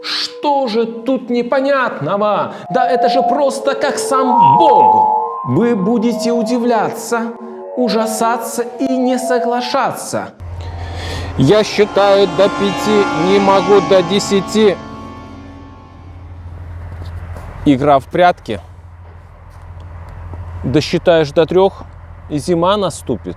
Что же тут непонятного? Да это же просто как сам Бог. Вы будете удивляться, ужасаться и не соглашаться. Я считаю до 5, не могу до 10. Игра в прятки. Досчитаешь до 3, и зима наступит.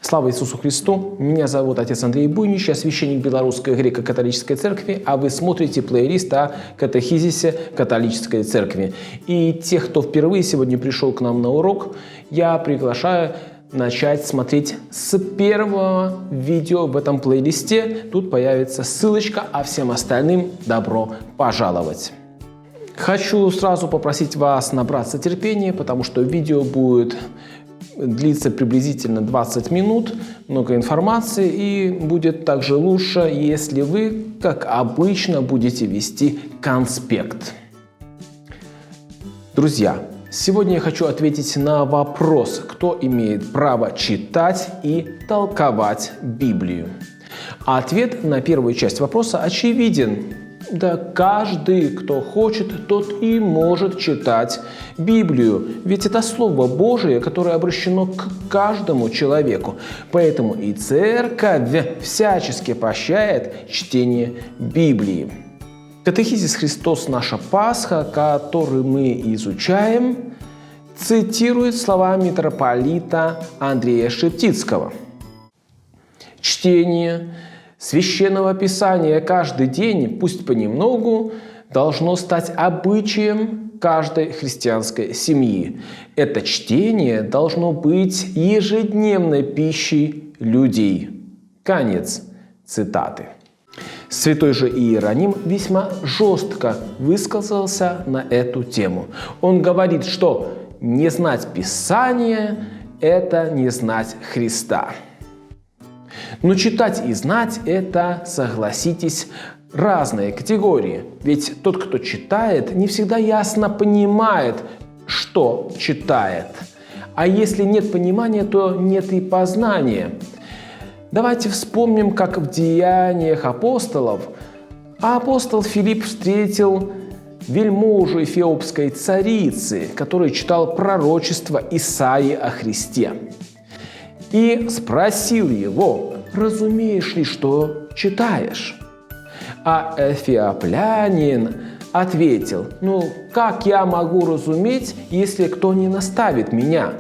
Слава Иисусу Христу! Меня зовут отец Андрей Буйнич, я священник Белорусской греко-католической церкви, а вы смотрите плейлист о катехизисе католической церкви. И тех, кто впервые сегодня пришел к нам на урок, я приглашаю начать смотреть с первого видео в этом плейлисте. Тут появится ссылочка, а всем остальным добро пожаловать! Хочу сразу попросить вас набраться терпения, потому что видео будет длится приблизительно 20 минут, много информации, и будет также лучше, если вы, как обычно, будете вести конспект. Друзья, сегодня я хочу ответить на вопрос, кто имеет право читать и толковать Библию. А ответ на первую часть вопроса очевиден. Да каждый, кто хочет, тот и может читать Библию. Ведь это Слово Божие, которое обращено к каждому человеку. Поэтому и Церковь всячески поощряет чтение Библии. Катехизис «Христос. Наша Пасха», который мы изучаем, цитирует слова митрополита Андрея Шептицкого. Чтение Священного Писания каждый день, пусть понемногу, должно стать обычаем каждой христианской семьи. Это чтение должно быть ежедневной пищей людей. Конец цитаты. Святой же Иероним весьма жестко высказался на эту тему. Он говорит, что не знать Писания – это не знать Христа. Но читать и знать – это, согласитесь, разные категории. Ведь тот, кто читает, не всегда ясно понимает, что читает. А если нет понимания, то нет и познания. Давайте вспомним, как в Деяниях апостолов апостол Филипп встретил вельможу эфиопской царицы, который читал пророчество Исаии о Христе. И спросил его: «Разумеешь ли, что читаешь?» А эфиоплянин ответил: «Как я могу разуметь, если кто не наставит меня?»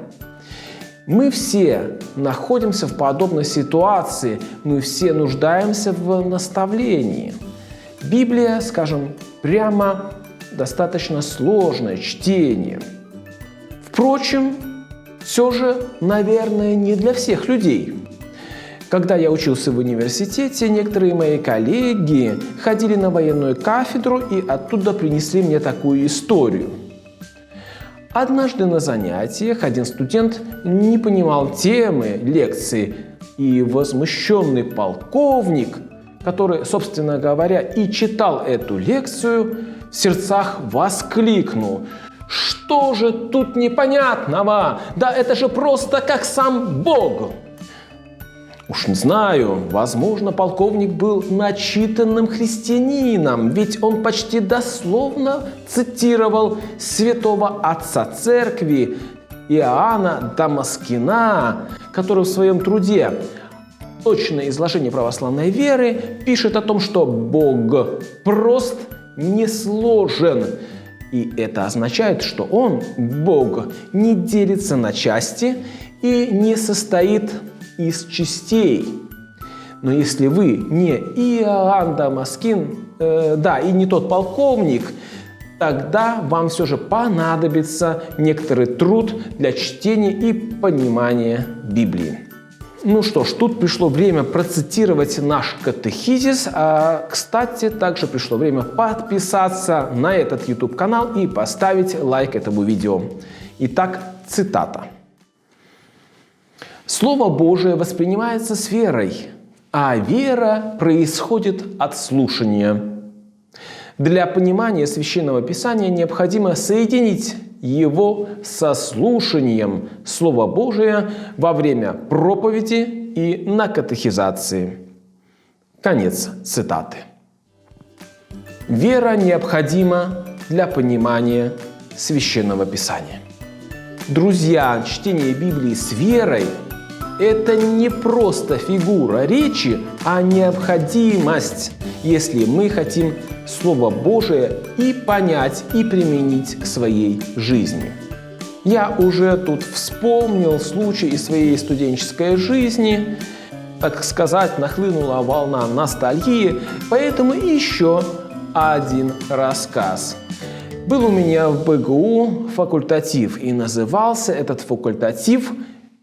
Мы все находимся в подобной ситуации, мы все нуждаемся в наставлении. Библия, скажем прямо, достаточно сложное чтение. Впрочем, все же, наверное, не для всех людей. Когда я учился в университете, некоторые мои коллеги ходили на военную кафедру и оттуда принесли мне такую историю. Однажды на занятиях один студент не понимал темы лекции, и возмущенный полковник, который, собственно говоря, и читал эту лекцию, в сердцах воскликнул: «Что же тут непонятного? Да это же просто как сам Бог!» Уж не знаю, возможно, полковник был начитанным христианином, ведь он почти дословно цитировал святого отца церкви Иоанна Дамаскина, который в своем труде «Точное изложение православной веры» пишет о том, что Бог прост, не сложен. И это означает, что Он, Бог, не делится на части и не состоит из частей. Но если вы не Иоанн Дамаскин, и не тот полковник, тогда вам все же понадобится некоторый труд для чтения и понимания Библии. Ну что ж, тут пришло время процитировать наш катехизис, а, кстати, также пришло время подписаться на этот YouTube-канал и поставить лайк этому видео. Итак, цитата. «Слово Божие воспринимается с верой, а вера происходит от слушания. Для понимания Священного Писания необходимо соединить его со слушанием Слова Божия во время проповеди и на катехизации. Конец цитаты. Вера необходима для понимания Священного Писания. Друзья, чтение Библии с верой – это не просто фигура речи, а необходимость, если мы хотим Слово Божие и понять, и применить к своей жизни. Я уже тут вспомнил случай из своей студенческой жизни. Так сказать, нахлынула волна ностальгии, поэтому еще один рассказ. Был у меня в БГУ факультатив, и назывался этот факультатив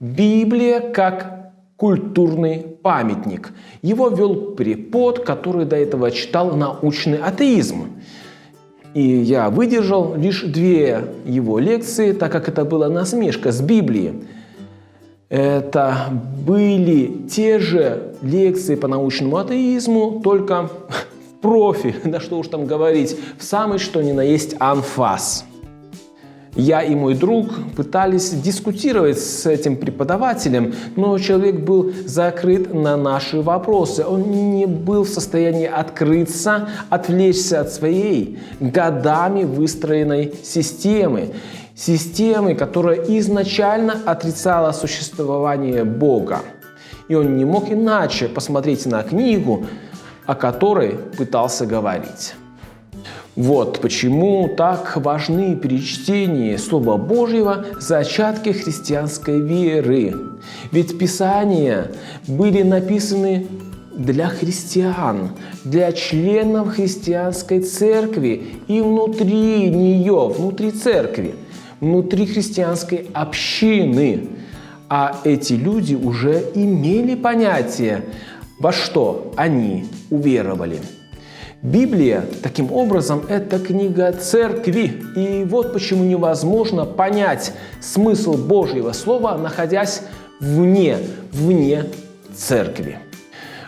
«Библия как культурный памятник». Его вел препод, который до этого читал научный атеизм. И я выдержал лишь 2 его лекции, так как это была насмешка с Библии. Это были те же лекции по научному атеизму, только в профиль, да что уж там говорить, в самый что ни на есть анфас. Я и мой друг пытались дискутировать с этим преподавателем, но человек был закрыт на наши вопросы. Он не был в состоянии открыться, отвлечься от своей годами выстроенной системы. Системы, которая изначально отрицала существование Бога. И он не мог иначе посмотреть на книгу, о которой пытался говорить. Вот почему так важны при чтении Слова Божьего зачатки христианской веры. Ведь Писания были написаны для христиан, для членов христианской церкви и внутри нее, внутри церкви, внутри христианской общины. А эти люди уже имели понятие, во что они уверовали. Библия, таким образом, это книга церкви. И вот почему невозможно понять смысл Божьего Слова, находясь вне церкви.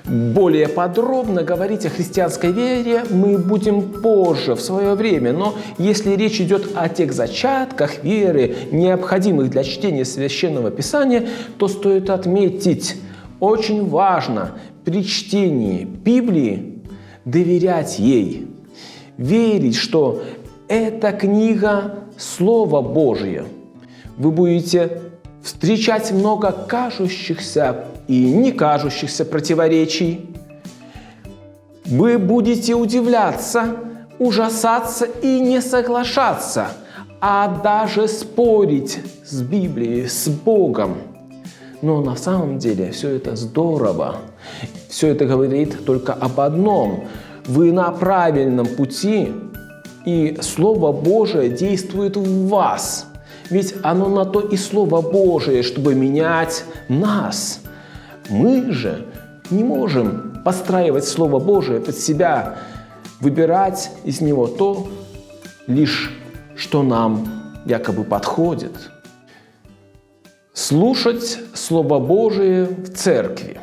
Более подробно говорить о христианской вере мы будем позже, в свое время. Но если речь идет о тех зачатках веры, необходимых для чтения Священного Писания, то стоит отметить, очень важно при чтении Библии доверять ей, верить, что эта книга – Слово Божье. Вы будете встречать много кажущихся и не кажущихся противоречий. Вы будете удивляться, ужасаться и не соглашаться, а даже спорить с Библией, с Богом. Но на самом деле все это здорово. Все это говорит только об одном. Вы на правильном пути, и Слово Божие действует в вас. Ведь оно на то и Слово Божие, чтобы менять нас. Мы же не можем подстраивать Слово Божие под себя, выбирать из него то, лишь что нам якобы подходит. Слушать Слово Божие в церкви.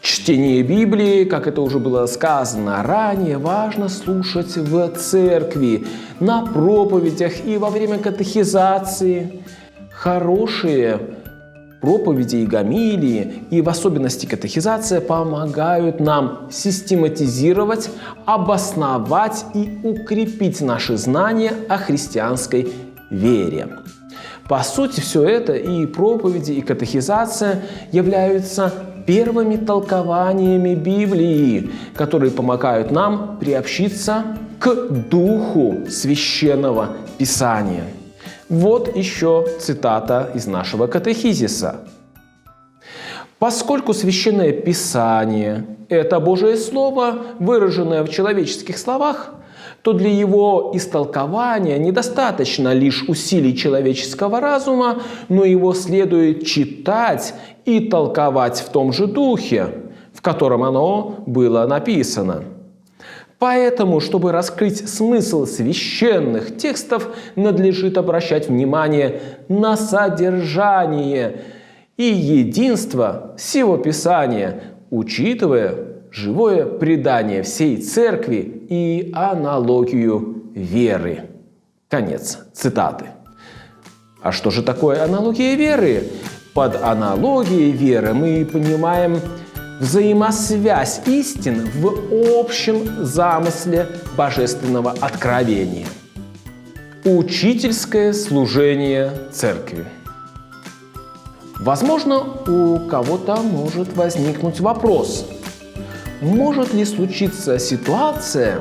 Чтение Библии, как это уже было сказано ранее, важно слушать в церкви, на проповедях и во время катехизации. Хорошие проповеди и гомилии, и в особенности катехизация, помогают нам систематизировать, обосновать и укрепить наши знания о христианской вере. По сути, все это, и проповеди, и катехизация, являются первыми толкованиями Библии, которые помогают нам приобщиться к духу Священного Писания. Вот еще цитата из нашего катехизиса. «Поскольку Священное Писание – это Божие Слово, выраженное в человеческих словах, то для его истолкования недостаточно лишь усилий человеческого разума, но его следует читать и толковать в том же духе, в котором оно было написано. Поэтому, чтобы раскрыть смысл священных текстов, надлежит обращать внимание на содержание и единство всего Писания, учитывая живое предание всей церкви и аналогию веры. Конец цитаты. А что же такое аналогия веры? Под аналогией веры мы понимаем взаимосвязь истин в общем замысле божественного откровения. Учительское служение церкви. Возможно, у кого-то может возникнуть вопрос: может ли случиться ситуация,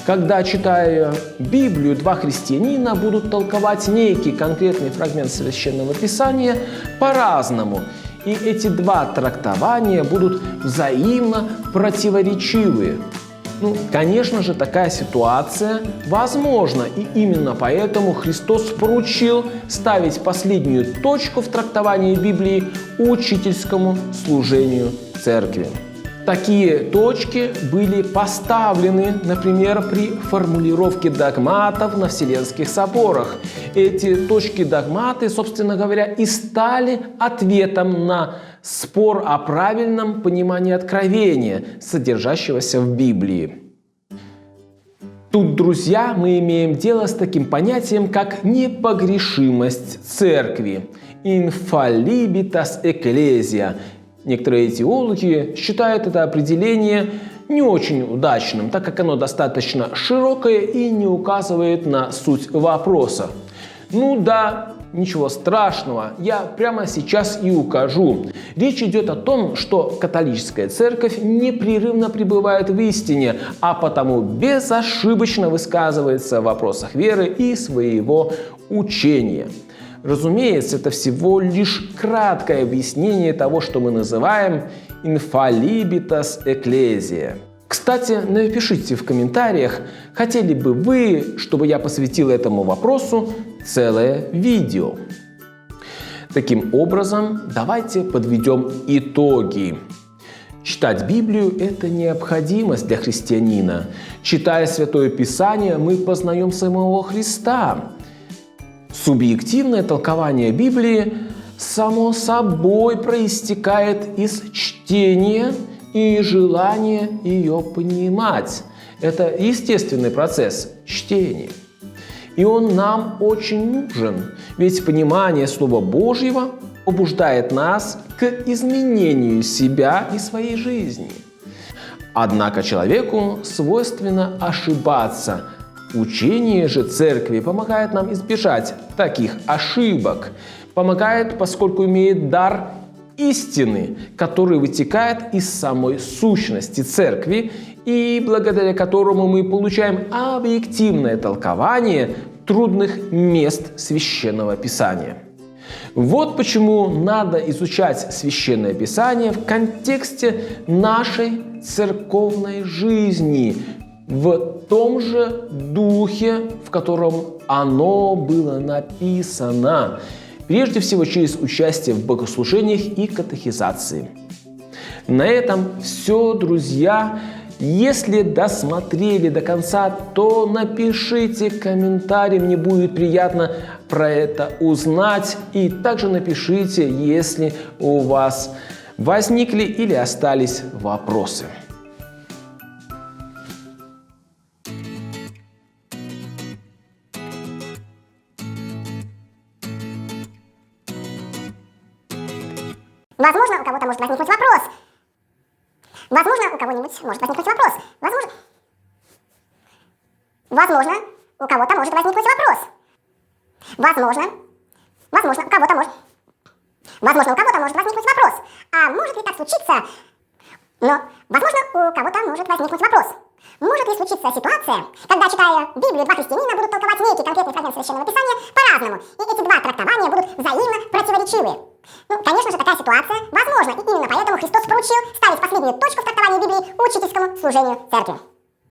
когда, читая Библию, два христианина будут толковать некий конкретный фрагмент Священного Писания по-разному, и эти два трактования будут взаимно противоречивые? Конечно же, такая ситуация возможна, и именно поэтому Христос поручил ставить последнюю точку в трактовании Библии учительскому служению церкви. Такие точки были поставлены, например, при формулировке догматов на Вселенских соборах. Эти точки-догматы, собственно говоря, и стали ответом на спор о правильном понимании откровения, содержащегося в Библии. Тут, друзья, мы имеем дело с таким понятием, как непогрешимость церкви. Infallibitas ecclesia. Некоторые теологи считают это определение не очень удачным, так как оно достаточно широкое и не указывает на суть вопроса. Ничего страшного, я прямо сейчас и укажу. Речь идет о том, что католическая церковь непрерывно пребывает в истине, а потому безошибочно высказывается в вопросах веры и своего учения. Разумеется, это всего лишь краткое объяснение того, что мы называем infallibitas ecclesia. Кстати, напишите в комментариях, хотели бы вы, чтобы я посвятил этому вопросу целое видео. Таким образом, давайте подведем итоги. Читать Библию – это необходимость для христианина. Читая Святое Писание, мы познаем самого Христа. Субъективное толкование Библии само собой проистекает из чтения и желания ее понимать. Это естественный процесс чтения. И он нам очень нужен, ведь понимание Слова Божьего побуждает нас к изменению себя и своей жизни. Однако человеку свойственно ошибаться. Учение же церкви помогает нам избежать таких ошибок. Помогает, поскольку имеет дар истины, который вытекает из самой сущности церкви и благодаря которому мы получаем объективное толкование трудных мест Священного Писания. Вот почему надо изучать Священное Писание в контексте нашей церковной жизни, в том же духе, в котором оно было написано. Прежде всего через участие в богослужениях и катехизации. На этом все, друзья. Если досмотрели до конца, то напишите комментарий, мне будет приятно про это узнать. И также напишите, если у вас возникли или остались вопросы. Возможно, у кого-то может возникнуть вопрос. Возможно, у кого-нибудь может возникнуть вопрос. Возможно, у кого-то может возникнуть вопрос. Возможно, у кого-то может возникнуть вопрос. А может ли так случиться? Возможно, у кого-то может возникнуть вопрос. Может ли случиться ситуация, когда, читая Библию, два христианина будут толковать некий конкретный фрагмент Священного Писания по-разному, и эти два трактования будут взаимно противоречивы? Конечно же, такая ситуация возможна, и именно поэтому Христос поручил ставить последнюю точку в трактовании Библии учительскому служению церкви.